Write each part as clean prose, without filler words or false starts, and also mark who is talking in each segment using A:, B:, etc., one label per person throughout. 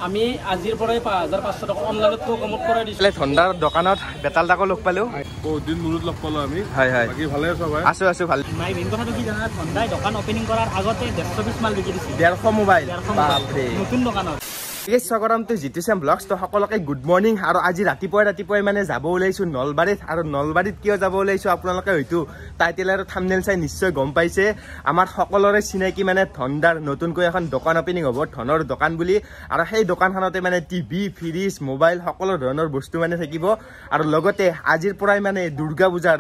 A: আমি আজিৰ পৰাই 5500 টকা অনলাইনত কমত কৰাই দিছো
B: ধন্দাৰ দোকানত বেতাল দাকো লগ পালো
C: বহুত দিন মূৰত লগ পালো আমি
B: হয় হয়
C: বাকি ভালে আছো ভাই
B: আছো ভাল
A: নাই মেইন কথাটো কি জানা ধন্দাই দোকান ওপেনিং কৰাৰ আগতে 120 মাল বিকি দিছিল
B: 150 মোবাইল বাপৰে
A: নতুন দোকানত
B: স্বাগতম টু জিটিএম ব্লগছ তো সকলোকে গুড মৰ্নিং আৰু আজি ৰাতিপুৱাই মানে যাব ওলাইছো নলবাৰীত আৰু নলবাৰীত কিয় যাব ওলাইছো আপোনালোকে হয়তো টাইটেল আৰু থাম্বনেল চাই নিশ্চয় গম পাইছে আমাৰ সকলোৰে চিনাকি মানে ধন্দাৰ নতুনকৈ এখন দোকান ওপেনিং হ'ব ধনৰ দোকান বুলি আৰু সেই দোকানখনতে মানে টিভি ফ্ৰিজ মোবাইল সকলো ধৰণৰ বস্তু মানে থাকিব আৰু লগতে আজিৰ পৰাই মানে দুৰ্গা পূজাৰ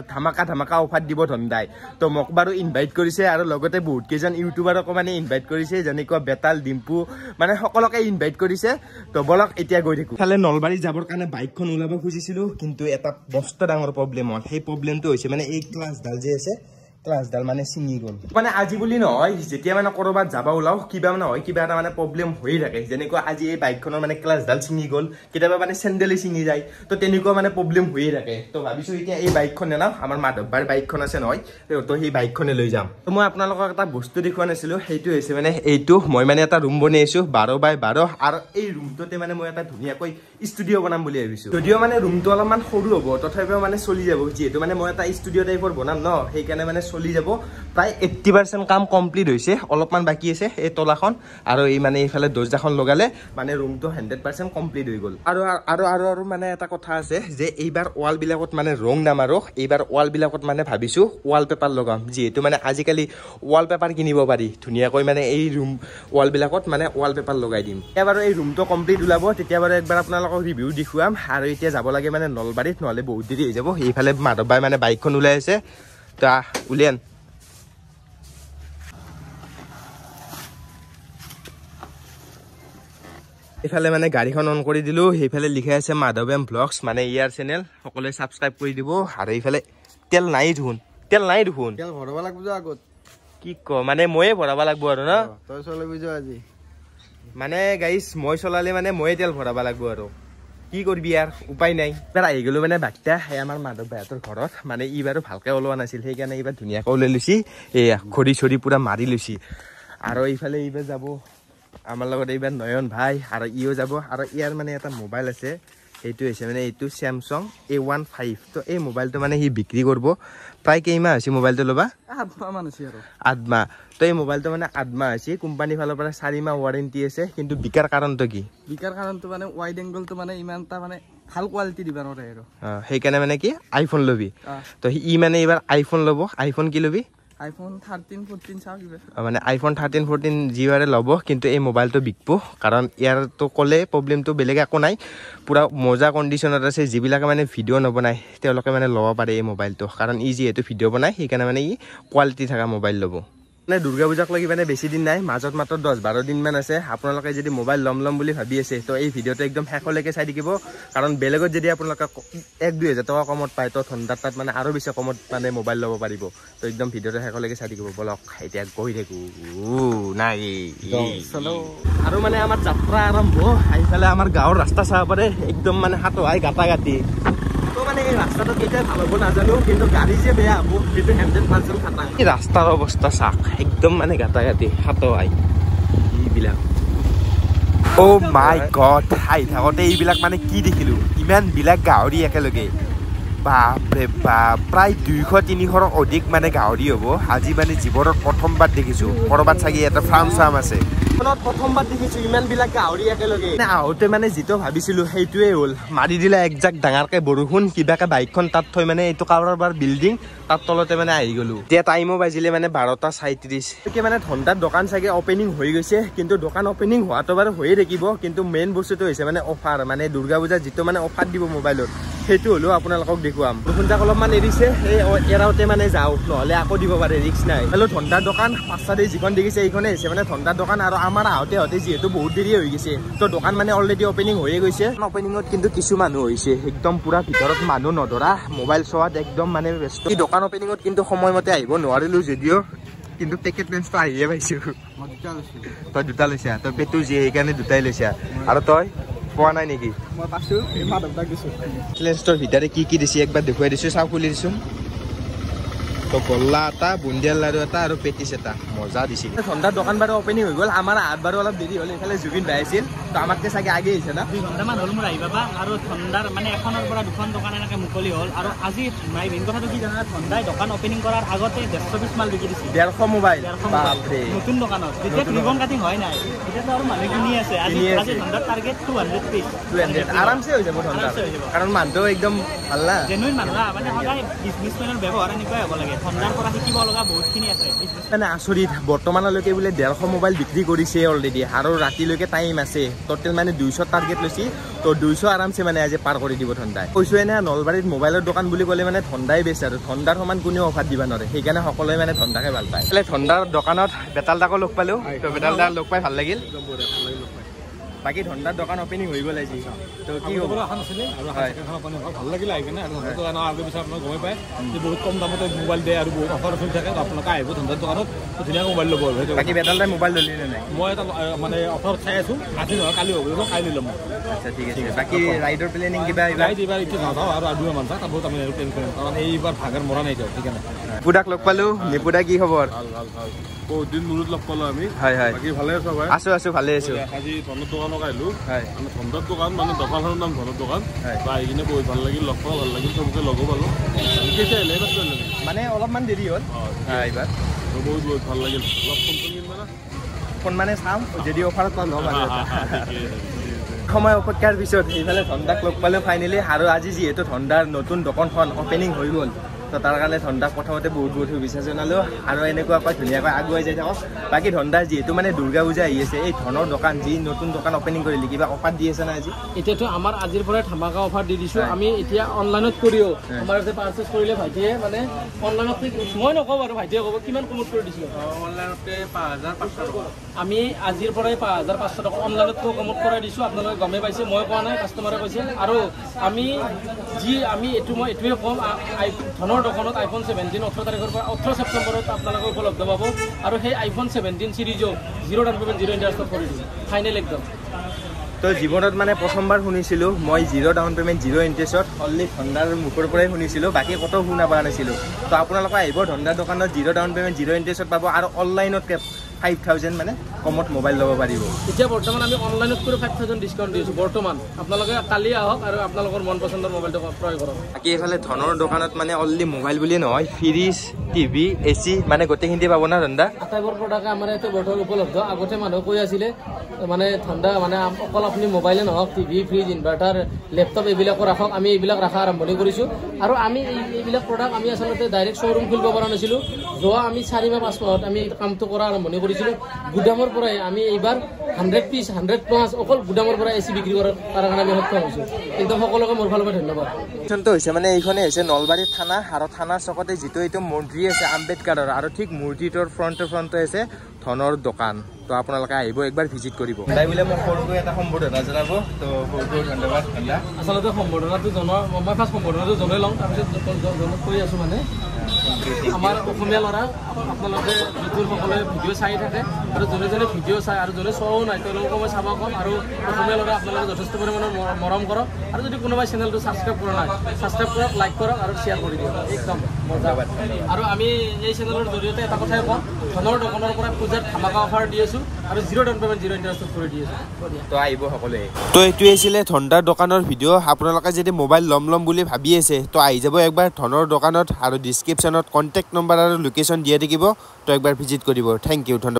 B: ধামাকা অফাৰ দিব ধন্দাই তো মোক বাৰু ইনভাইট কৰিছে আৰু লগতে বহুত কেইজন ইউটিউবাৰকো মানে ইনভাইট কৰিছে যেনেকুৱা বেতাল ডিম্পু মানে সকলোকে ইনভাইট তো বলক এতিয়া গৈ থাকো খালে নলবাৰী যাবৰ কাৰণে বাইকখন ওলাব খুজিছিলো কিন্তু এটা বস্ত ডাঙৰ প্ৰবলেম হ'ল সেই প্ৰবলেমটো হৈছে মানে এই ক্লাছডাল যে আছে ক্লাছডাল মানে ছিঙি গ'ল মানে আজি বুলি নহয় যেতিয়া মানে কৰবাত যাবা ওলাও কিবা মানে হয় কিবা এটা মানে প্ৰবলেম হৈ থাকে যেনেকুৱা আজি এই বাইকখনৰ মানে ক্লাছডাল ছিঙি গ'ল কেতিয়াবা মানে চেণ্ডেলি ছিঙি যায় তো তেনেকুৱা মানে প্ৰবলেম হৈয়ে থাকে তো ভাবিছো এতিয়া এই বাইকখন নেনাও আমাৰ মাধৱবাৰ বাইকখন আছে নহয় তো সেই বাইকখনে লৈ যাম তো মই আপোনালোকক এটা বস্তু দেখুৱা নাছিলো সেইটো হৈছে মানে এইটো মই মানে এটা ৰুম বনাইছো 12x12 আৰু এই ৰুমটোতে মানে মই এটা ধুনীয়াকৈ ষ্টুডিঅ' বনাম বুলি ভাবিছো যদিও মানে ৰুমটো অলপমান সৰু হ'ব তথাপিও মানে চলি যাব যিহেতু মানে মই এটা ষ্টুডিঅ' টাইপৰ বনাম ন সেইকাৰণে মানে চলি যাব প্ৰায় 80% কাম কমপ্লিট হৈছে অলপমান বাকি আছে এই তলাখন আৰু এই মানে এইফালে দৰ্জাখন লগালে মানে ৰুমটো 100% কমপ্লিট হৈ গ'ল আৰু মানে এটা কথা আছে যে এইবাৰ ৱাল বিলাকত মানে ৰং নামাৰো এইবাৰ ৱাল বিলাকত মানে ভাবিছো ৱাল পেপাৰ লগাম যিহেতু মানে আজিকালি ৱাল পেপাৰ কিনিব পাৰি ধুনীয়াকৈ মানে এই ৰুম ৱাল বিলাকত মানে ৱাল পেপাৰ লগাই দিম এবাৰ এই ৰুমটো কমপ্লিট ওলাব তেতিয়া বাৰু একবাৰ আপোনালোকক ৰিভিউ দেখুৱাম আৰু এতিয়া যাব লাগে মানে নলবাৰীত নহলে বহুত দেৰি হৈ যাব এইফালে মাধৱবাই মানে বাইকখন ওলাই আছে তা উলিয়ান এফালে মানে গাড়ীখন অন কৰি দিলো সেইফালে লিখা আছে মাধৱম ব্লগছ মানে ইয়াৰ চেনেল সকলোৱে সাবস্ক্ৰাইব কৰি দিব আৰু এইফালে তেল নাই দেখোন তেল ভৰাব লাগিব আগত কি ক মানে ময়ে ভৰাব লাগিব আৰু না তই চলাবি যা আজি মানে গাইস মই চলালে মানে ময়ে তেল ভৰাব লাগিব আৰু কি কৰবি ইয়াৰ উপায় নাই এবাৰ আহি গলো মানে বাক্তা আমাৰ মাধৱ ভাইহঁতৰ ঘৰত মানে ই বাৰু ভালকে ওলোৱা নাছিল সেইকাৰণে এইবাৰ ধুনীয়াকৈ ওলাই লৈছি এয়া খৰি চৰি পুৰা মাৰি লৈছি আৰু এইফালে এইবাৰ যাব আমাৰ লগত এইবাৰ নয়ন ভাই আৰু ইও যাব আৰু ইয়াৰ মানে এটা মোবাইল আছে এইটো হৈছে মানে এইটো Samsung A15 তো এই মোবাইলটো মানে হি বিক্ৰী কৰিব প্ৰায় কেইমাহ হৈছে মোবাইলটো ল'বা 8 মাহ হৈছে আৰু 8 মাহ তো এই মোবাইলটো মানে 8 মাহ হৈছে কোম্পানী ফালৰ পৰা 4 মাহ ওয়াৰেন্টি আছে কিন্তু বিকাৰ কাৰণটো কি বিকাৰ কাৰণটো মানে ওয়াইড এংগলটো মানে ইমানটা মানে ভাল কোৱালিটি দিবা নৰে আৰু সেইকাৰণে মানে কি আইফোন লবি তো ই মানে এবাৰ আইফোন ল'ব আইফোন কি লবি iPhone 13 14 চাও কিবা মানে iPhone 13 14 জিৱাৰে ল'ব কিন্তু এই মোবাইলটো বিকব কাৰণ ইয়াৰ তো কলে প্ৰবলেমটো বেলেগ একো নাই পুৰা মজা কন্ডিশনত আছে যিবিলাক মানে ভিডিও নবনাই তেওঁলোকে মানে ল'ব পাৰে এই মোবাইলটো কাৰণ ই যেহেতু ভিডিও বনাই সেইকাৰণে মানে ই কোৱালিটি থকা মোবাইল ল'ব মানে দুৰ্গা পূজাক লাগি মানে বেছি দিন নাই মাজত মাত্ৰ 10-12 দিন মান আছে আপোনালোকে যদি মোবাইল লম বুলি ভাবি আছে তো এই ভিডিওটো একদম শেষলৈকে চাই থাকিব কাৰণ বেলেগত যদি আপোনালোকে 1-2 টকা কমত পায় তো ধন্দাৰ তাত মানে আৰু বেছি কমত মানে মোবাইল ল'ব পাৰিব তো একদম ভিডিওটো শেষলৈকে চাই থাকিব বলক এতিয়া গৈ থাকো নাই চলো আৰু মানে আমাৰ যাত্ৰা আৰম্ভ আইফালে আমাৰ গাঁৱৰ ৰাস্তা চাব পাৰে একদম মানে হাতো আই গাটা গাটি তো মানে এই ৰাস্তাটো কেতিয়া ভাল হ'ব নাজানো কিন্তু গাড়ী যে বেয়া হ'ব সেইটো 100% খাটাং এই ৰাস্তাৰ অৱস্থা চাক একদম মানে গাটা গাটি হাতো আই এইবিলাক ও মাই গড আই থাকোতে এইবিলাক মানে কি দেখিলো ইমান বিলাক গাহৰি একেলগে বাপৰে বাপ প্ৰায় 200-300ৰ অধিক মানে গাহৰি হ'ব আজি মানে জীৱনত প্ৰথমবাৰ দেখিছো কৰবাত চাগে এটা ফাৰ্ম আছে প্ৰথমবাৰ দেখিছো ইমান বিলাক গাহৰি একেলগে আহোতে মানে যিটো ভাবিছিলো সেইটোৱে হ'ল মাৰি দিলে একজাক ডাঙৰকে বৰষুণ কিবাকে বাইকখন তাত থৈ মানে এইটো কাৰোবাৰ বিল্ডিং তাত তলতে মানে আহি গলো এতিয়া টাইমো বাজিলে মানে 12:37 মানে ধন্দাৰ দোকান চাগে ওপেনিং হৈ গৈছে কিন্তু দোকান ওপেনিং হোৱাটো বাৰু হৈয়ে থাকিব কিন্তু মেইন বস্তুটো হৈছে মানে অফাৰ মানে দুৰ্গা পূজা যিটো মানে অফাৰ দিব মোবাইলত সেইটো হলো আপোনালোকক দেখুৱাম বৰষুণজাক অলপমান এৰিছে এই এৰাওতে মানে যাওঁ নহলে আকৌ দিব পাৰে ৰিক্স নাই হলো ধন্দাৰ দোকান পাঁচটাতে যিখন দেখিছে এইখনে হৈছে মানে ধন্দাৰ দোকান আৰু আমাৰ আহোতে যিহেতু বহুত দেৰি হৈ গৈছে তো দোকান মানে অলৰেডি ওপেনিং হৈয়ে গৈছে ওপেনিঙত কিন্তু কিছু মানুহ হৈছে একদম পুৰা ভিতৰত মানুহ নধৰা মোবাইল চোৱাত একদম মানে ব্যস্ত এই দোকান ওপেনিঙত কিন্তু সময়মতে আহিব নোৱাৰিলো যদিও কিন্তু পেকেট লেন্সটো আহিয়ে পাইছো তই দুটা লৈছা তই পেটু যি সেইকাৰণে দুটাই লৈছা আৰু তই পোৱা নাই নেকি মই পাছো মাধৱদাক দিছো লেন্সটোৰ ভিতৰে কি দিছে একবাৰ দেখুৱাই দিছো চাও খুলি দিছো তো গল্লা এটা বুন্দিয়াল লাৰু এটা আৰু পেটিছ এটা মজা দিছিল ধন্দাৰ দোকান বাৰু ওপেনিং হৈ গ'ল আমাৰ আঠ বাৰো অলপ দেৰি হ'ল এইফালে জুবিন ভাই আছিল তো আমাতকে চাগে আগে আহিছে না
A: 2 ঘণ্টামান হ'ল মোৰ আহি পাবা আৰু ঠণ্ডাৰ মানে এখনৰ পৰা দুখন দোকান এনেকৈ মুকলি হ'ল আৰু আজি মেইন কথাটো কি জানা ঠণ্ডাই দোকান অপেনিং কৰাৰ আগতে 150 পিছ মাল বিকি দিছে
B: 150 মোবাইল বাপৰে
A: নতুন দোকানত যেতিয়া ৰিবন কাটিং হয় নাই এতিয়াতো আৰু মানুহ কিনি আছে আজি ঠণ্ডাৰ টাৰ্গেট 200 পিছ
B: 200 আৰামছে হৈ যাব ঠণ্ডা কাৰণ মানুহটো একদম ভাল না
A: জেনুইন মানুহ মানে সদায় বিজনেছমেনৰ ব্যৱহাৰ এনেকুৱাই হ'ব লাগে ঠণ্ডাৰ পৰা শিকিব লগা বহুতখিনি আছে
B: মানে আচৰিত বৰ্তমানলৈকে বোলে 150 মোবাইল বিক্ৰী কৰিছে অলৰেডি আৰু ৰাতিলৈকে টাইম আছে টোটেল মানে 200 টাৰ্গেট লৈছি তো 200 আৰামছে মানে আজি পাৰ কৰি দিব ঠণ্ডাই কৈছো এনে নলবাৰীত মোবাইলৰ দোকান বুলি ক'লে মানে ঠণ্ডাই বেছি আৰু ঠণ্ডাৰ সমান কোনেও অফাৰ দিব নোৱাৰে সেইকাৰণে সকলোৱে মানে ঠণ্ডাকে ভাল পায় ঠণ্ডাৰ দোকানত বেতালদাকো লগ পালো তো বেতালদাক লগ পাই ভাল লাগিল বাকি ঠণ্ডাৰ দোকান ওপেনিং হৈ গ'ল আজি তো কি হ'ব
C: ভাল লাগিলে আহি কিনে আৰু আগে পিছত আপোনাক গমে পায় যে বহুত কম দামতে মোবাইল দিয়ে আৰু বহুত অফাৰ চলি থাকে আপোনালোকে আহিব ঠণ্ডাৰ দোকানত ধুনীয়াকৈ মোবাইল ল'ব
B: বাকি বেতালদাই মোবাইল ল'লি নে নাই
C: মই এটা মানে অফাৰ চাই আছোঁ আজি নহয় কালি হ'ব কালি ল'ম
B: আচ্ছা ঠিক আছে বাকি ৰাইডৰ প্লেনিং কিবা
C: ৰাইড এইবাৰ এতিয়া নাযাওঁ আৰু 2 মান তাৰপিছত আমি প্লেন কৰিম কাৰণ এইবাৰ ভাগৰ মৰা নাই ঠিক আছে
B: নিপুদাক লগ পালো নিপুদা কি খবৰ
C: ভাল বহুত দিন মূৰত লগ পালোঁ আমি
B: হয় হয়
C: বাকী ভালে আছো ভাই
B: আছো ভালে আছো
C: আজি ঠণ্ডাৰ দোকানত আহিলোঁ
B: হয়
C: মানে ঠণ্ডাৰ দোকান মানে দোকানখনৰ নাম ঠণ্ডাৰ দোকান বা আহি কিনে বহুত ভাল লাগিল লগ পাওঁ ভাল লাগিল চবকে লগো পালোঁ কেতিয়া আহিলে
B: মানে অলপমান দেৰি হ'ল এইবাৰ
C: বহুত ভাল লাগিল অলপ
B: ফোন মানে চাম যদি অফাৰত পাম ল'ম আৰু সময় অপেক্ষাৰ পিছত এইফালে ঠণ্ডাক লগ পালোঁ ফাইনেলি আৰু আজি যিহেতু ঠণ্ডাৰ নতুন দোকানখন অপেনিং হৈ গ'ল তো তাৰ কাৰণে ঠণ্ডাক প্ৰথমতে বহুত শুভেচ্ছা জনালোঁ আৰু এনেকুৱাকৈ ধুনীয়াকৈ আগুৱাই যাই থাকক বাকী ঠণ্ডাৰ যিহেতু মানে দুৰ্গা পূজা আহি আছে এই ধনৰ দোকান যি নতুন দোকান অপেনিং কৰিলে কিবা অফাৰ দি আছে না আজি
D: এতিয়াতো আমাৰ আজিৰ পৰাই ধামাকা অফাৰ দি দিছোঁ আমি এতিয়া অনলাইনত কৰিও আমাৰ ইয়াতে পাৰ্চেছ কৰিলে ভাইটিয়ে মানে অনলাইনত মই নকওঁ বাৰু ভাইটিয়ে ক'ব কিমান কমত কৰি দিছোঁ
C: অনলাইনতে 5500 টকা
D: আমি আজিৰ পৰাই 5500 টকা অনলাইনতকৈ কমত কৰাই দিছোঁ আপোনালোকে গমেই পাইছে মই কোৱা নাই কাষ্টমাৰে কৈছে আৰু আমি এইটোৱে ক'ম ধনৰ দোকানত iPhone 17 18 তাৰিখৰ পৰা 18 ছেপ্টেম্বৰত আপোনালোকে উপলব্ধ পাব আৰু সেই iPhone 17 সিৰিজো 0 ডাউন পেমেণ্ট 0 ইণ্টাৰেষ্টত কৰি দিছোঁ ফাইনেল একদম
B: তো জীৱনত মানে প্ৰথমবাৰ শুনিছিলোঁ মই 0 ডাউন পেমেণ্ট 0 ইণ্টাৰেষ্টত অনলি ঠণ্ডাৰ মুখৰ পৰাই শুনিছিলোঁ বাকী ক'তো শুনা পোৱা নাছিলোঁ তো আপোনালোকে আহিব ঠণ্ডাৰ দোকানত 0 ডাউন পেমেণ্ট 0 ইণ্টাৰেষ্টত পাব আৰু অনলাইনত 5000 মানে কমত মোবাইল ল'ব পাৰিব
D: এতিয়া বৰ্তমান আমি অনলাইনত কৰি 5000 ডিছকাউণ্ট দিছোঁ বৰ্তমান আপোনালোকে কালি আহক আৰু আপোনালোকৰ মন পচন্দৰ মোবাইলটো ক্ৰয় কৰক
B: বাকী এইফালে ধনৰ দোকানত মানে অনলি মোবাইল বুলিয়ে নহয় ফ্ৰিজ টিভি এচি মানে গোটেইখিনি পাব না ঠণ্ডা
D: আটাইবোৰ প্ৰডাক্ট আমাৰ ইয়াতে বৰ্তমান উপলব্ধ আগতে মানুহে কৈ আছিলে মানে ঠণ্ডা মানে অকল আপুনি মোবাইলে নহওক টিভি ফ্ৰিজ ইনভাৰ্টাৰ লেপটপ এইবিলাকো ৰাখক আমি এইবিলাক ৰখা আৰম্ভণি কৰিছোঁ আৰু আমি এইবিলাক প্ৰডাক্ট আমি আচলতে ডাইৰেক্ট শ্ব'ৰুম খুলিব পৰা নাছিলোঁ যোৱা আমি 4 বা 5 মাহত আমি কামটো কৰা আৰম্ভণি কৰিছিলোঁ গুদামৰ পৰাই আমি এইবাৰ 100 পিচ 100 প্লাছ অকল গুদামৰ পৰা এচি বিক্ৰী কৰাৰ কাৰণে আমি সক্ষম হৈছোঁ একদম সকলোকে মোৰ ফালৰ পৰা ধন্যবাদ
B: হৈছে মানে এইখনে হৈছে নলবাৰী থানা আৰু থানাৰ চকতে যিটো এইটো মূৰ্তি আছে আম্বেদকাৰৰ আৰু ঠিক মূৰ্তিটোৰ ফ্ৰণ্টে আছে ধনৰ দোকান তো আপোনালোকে আহিব একবাৰ ভিজিট কৰিব তাই বোলে মোক সৰুকৈ এটা সম্বোধনা জনাব তো বহুত ধন্যবাদ ঠণ্ডা
D: আচলতে সম্বোধনাটো মই ফাৰ্ষ্ট সম্বোধনাটো জনাই লওঁ তাৰপিছত কৈ আছোঁ মানে আমাৰ অসমীয়া ল'ৰা আপোনালোকে যিটোৰ সকলোৱে ভিডিঅ' চাই থাকে আৰু যোনে ভিডিঅ' চাই আৰু যোনে চোৱাও নাই তেওঁলোকক মই চাব ক'ম আৰু অসমীয়া ল'ৰা আপোনালোকে যথেষ্ট পৰিমাণৰ মৰম কৰক আৰু যদি কোনোবাই চেনেলটো ছাবস্ক্ৰাইব কৰা নাই ছাবস্ক্ৰাইব কৰক লাইক কৰক আৰু শ্বেয়াৰ কৰি দিয়ক একদম মজা আৰু আমি এই চেনেলৰ জৰিয়তে এটা কথাই কওঁ ধনৰ দোকানৰ পৰা পূজাত ধামাকা অফাৰ দি আছোঁ আৰু 0 ডাউন পেমেণ্ট 0 ইণ্টাৰেষ্টত কৰি দি আছোঁ
B: তো আহিব সকলোৱে তো এইটোৱে আছিলে ঠণ্ডাৰ দোকানৰ ভিডিঅ' আপোনালোকে যদি মোবাইল ল'ম বুলি ভাবি আছে তো আহি যাব একবাৰ ধনৰ দোকানত আৰু ডিছক্ৰিপশ্যনত কণ্টেক্ট নম্বৰ আৰু লোকেশ্যন দিয়া থাকিব তো একবাৰ ভিজিট কৰিব থেংক ইউ ধন্যবাদ